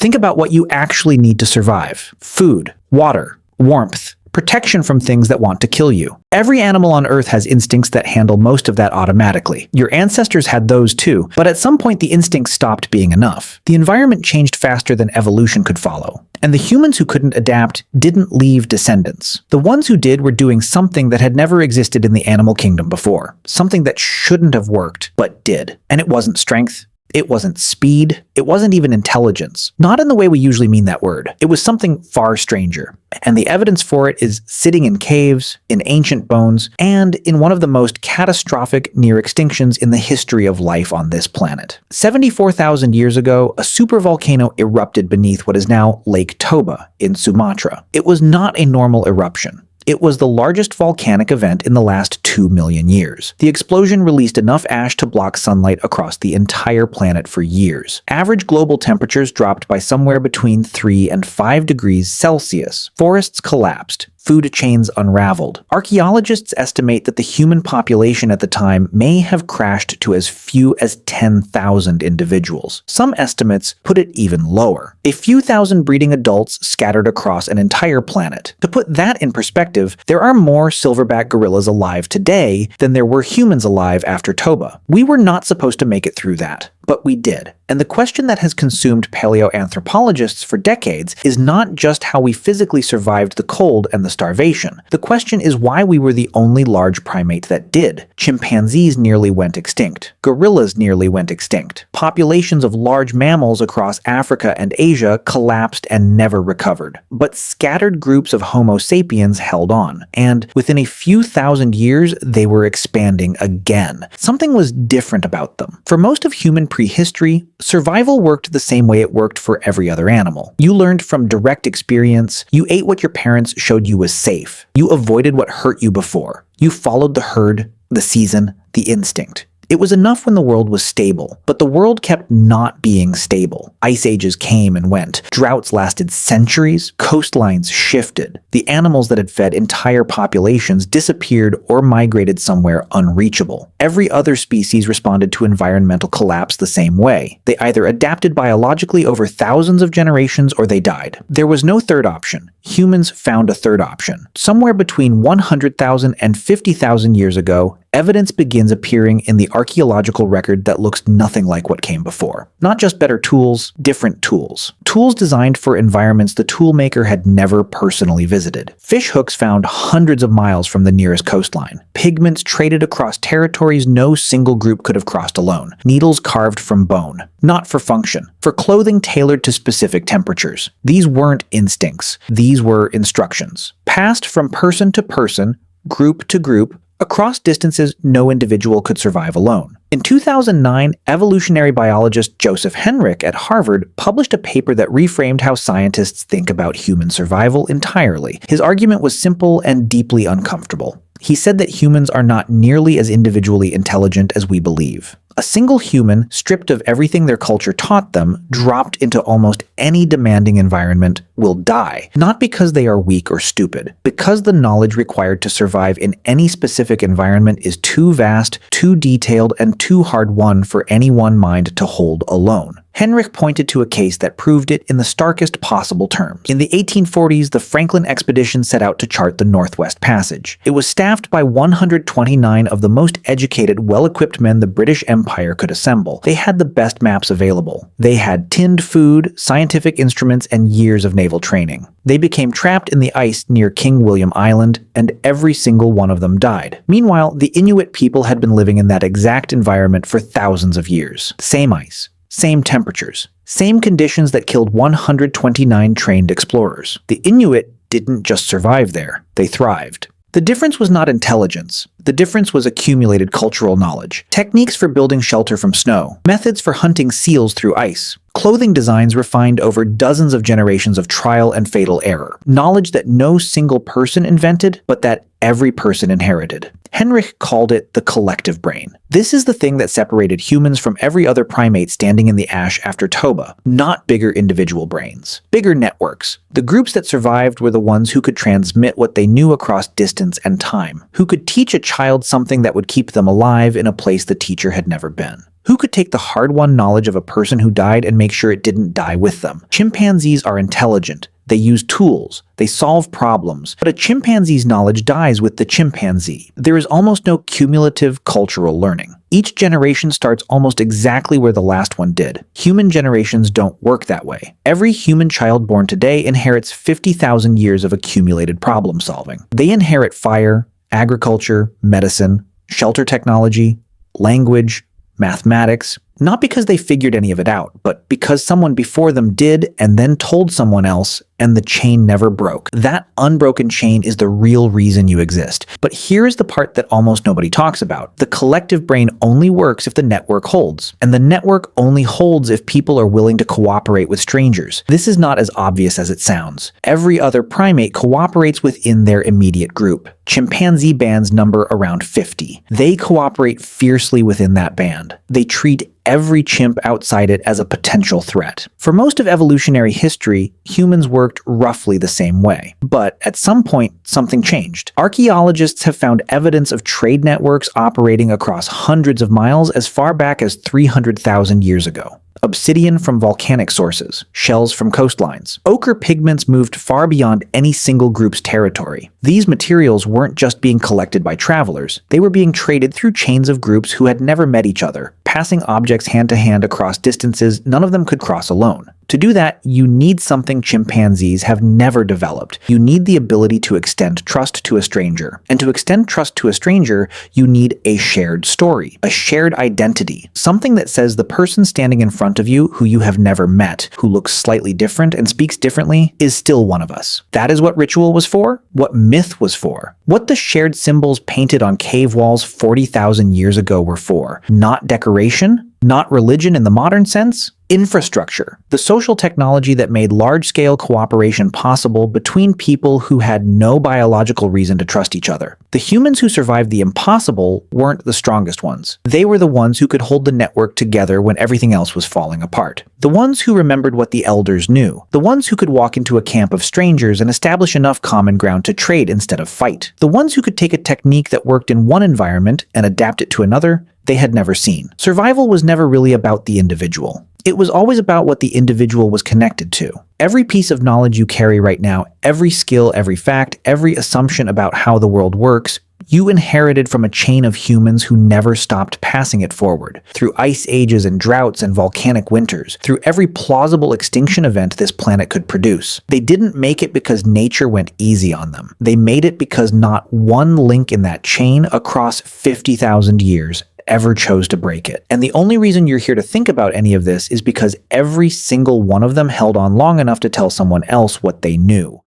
Think about what you actually need to survive: food, water, warmth, protection from things that want to kill you. Every animal on Earth has instincts that handle most of that automatically. Your ancestors had those too, but at some point the instincts stopped being enough. The environment changed faster than evolution could follow. And the humans who couldn't adapt didn't leave descendants. The ones who did were doing something that had never existed in the animal kingdom before. Something that shouldn't have worked, but did. And it wasn't strength. It wasn't speed. It wasn't even intelligence. Not in the way we usually mean that word. It was something far stranger. And the evidence for it is sitting in caves, in ancient bones, and in one of the most catastrophic near extinctions in the history of life on this planet. 74,000 years ago, a supervolcano erupted beneath what is now Lake Toba in Sumatra. It was not a normal eruption. It was the largest volcanic event in the last 2 million years. The explosion released enough ash to block sunlight across the entire planet for years. Average global temperatures dropped by somewhere between 3 and 5 degrees Celsius. Forests collapsed. Food chains unraveled. Archaeologists estimate that the human population at the time may have crashed to as few as 10,000 individuals. Some estimates put it even lower. A few thousand breeding adults scattered across an entire planet. To put that in perspective, there are more silverback gorillas alive today than there were humans alive after Toba. We were not supposed to make it through that, but we did. And the question that has consumed paleoanthropologists for decades is not just how we physically survived the cold and the starvation. The question is why we were the only large primate that did. Chimpanzees nearly went extinct. Gorillas nearly went extinct. Populations of large mammals across Africa and Asia collapsed and never recovered. But scattered groups of Homo sapiens held on. And within a few thousand years, they were expanding again. Something was different about them. For most of human prehistory, survival worked the same way it worked for every other animal. You learned from direct experience. You ate what your parents showed you was safe. You avoided what hurt you before. You followed the herd, the season, the instinct. It was enough when the world was stable, but the world kept not being stable. Ice ages came and went. Droughts lasted centuries. Coastlines shifted. The animals that had fed entire populations disappeared or migrated somewhere unreachable. Every other species responded to environmental collapse the same way. They either adapted biologically over thousands of generations or they died. There was no third option. Humans found a third option. Somewhere between 100,000 and 50,000 years ago, evidence begins appearing in the archaeological record that looks nothing like what came before. Not just better tools, different tools. Tools designed for environments the toolmaker had never personally visited. Fish hooks found hundreds of miles from the nearest coastline. Pigments traded across territories no single group could have crossed alone. Needles carved from bone. Not for function. For clothing tailored to specific temperatures. These weren't instincts. These were instructions. Passed from person to person, group to group, across distances no individual could survive alone. In 2009, evolutionary biologist Joseph Henrich at Harvard published a paper that reframed how scientists think about human survival entirely. His argument was simple and deeply uncomfortable. He said that humans are not nearly as individually intelligent as we believe. A single human, stripped of everything their culture taught them, dropped into almost any demanding environment, will die. Not because they are weak or stupid, because the knowledge required to survive in any specific environment is too vast, too detailed, and too hard-won for any one mind to hold alone. Henrich pointed to a case that proved it in the starkest possible terms. In the 1840s, the Franklin expedition set out to chart the Northwest Passage. It was staffed by 129 of the most educated, well-equipped men the British Empire could assemble. They had the best maps available. They had tinned food, scientific instruments, and years of naval training. They became trapped in the ice near King William Island, and every single one of them died. Meanwhile, the Inuit people had been living in that exact environment for thousands of years. Same ice. Same temperatures, same conditions that killed 129 trained explorers. The Inuit didn't just survive there, they thrived. The difference was not intelligence. The difference was accumulated cultural knowledge. Techniques for building shelter from snow. Methods for hunting seals through ice. Clothing designs refined over dozens of generations of trial and fatal error. Knowledge that no single person invented, but that every person inherited. Henrich called it the collective brain. This is the thing that separated humans from every other primate standing in the ash after Toba. Not bigger individual brains. Bigger networks. The groups that survived were the ones who could transmit what they knew across distance and time. Who could teach a child something that would keep them alive in a place the teacher had never been. Who could take the hard-won knowledge of a person who died and make sure it didn't die with them? Chimpanzees are intelligent. They use tools. They solve problems. But a chimpanzee's knowledge dies with the chimpanzee. There is almost no cumulative cultural learning. Each generation starts almost exactly where the last one did. Human generations don't work that way. Every human child born today inherits 50,000 years of accumulated problem solving. They inherit fire, agriculture, medicine, shelter technology, language, mathematics, not because they figured any of it out, but because someone before them did and then told someone else, and the chain never broke. That unbroken chain is the real reason you exist. But here's the part that almost nobody talks about. The collective brain only works if the network holds. And the network only holds if people are willing to cooperate with strangers. This is not as obvious as it sounds. Every other primate cooperates within their immediate group. Chimpanzee bands number around 50. They cooperate fiercely within that band. They treat every chimp outside it as a potential threat. For most of evolutionary history, humans worked roughly the same way. But at some point, something changed. Archaeologists have found evidence of trade networks operating across hundreds of miles as far back as 300,000 years ago. Obsidian from volcanic sources, shells from coastlines. Ochre pigments moved far beyond any single group's territory. These materials weren't just being collected by travelers, they were being traded through chains of groups who had never met each other, passing objects hand to hand across distances none of them could cross alone. To do that, you need something chimpanzees have never developed. You need the ability to extend trust to a stranger. And to extend trust to a stranger, you need a shared story, a shared identity, something that says the person standing in front of you who you have never met, who looks slightly different and speaks differently, is still one of us. That is what ritual was for, what myth was for, what the shared symbols painted on cave walls 40,000 years ago were for. Not decoration, not religion in the modern sense, infrastructure, the social technology that made large-scale cooperation possible between people who had no biological reason to trust each other. The humans who survived the impossible weren't the strongest ones. They were the ones who could hold the network together when everything else was falling apart. The ones who remembered what the elders knew. The ones who could walk into a camp of strangers and establish enough common ground to trade instead of fight. The ones who could take a technique that worked in one environment and adapt it to another they had never seen. Survival was never really about the individual. It was always about what the individual was connected to. Every piece of knowledge you carry right now, every skill, every fact, every assumption about how the world works, you inherited from a chain of humans who never stopped passing it forward. Through ice ages and droughts and volcanic winters, through every plausible extinction event this planet could produce. They didn't make it because nature went easy on them. They made it because not one link in that chain across 50,000 years ever chose to break it. And the only reason you're here to think about any of this is because every single one of them held on long enough to tell someone else what they knew.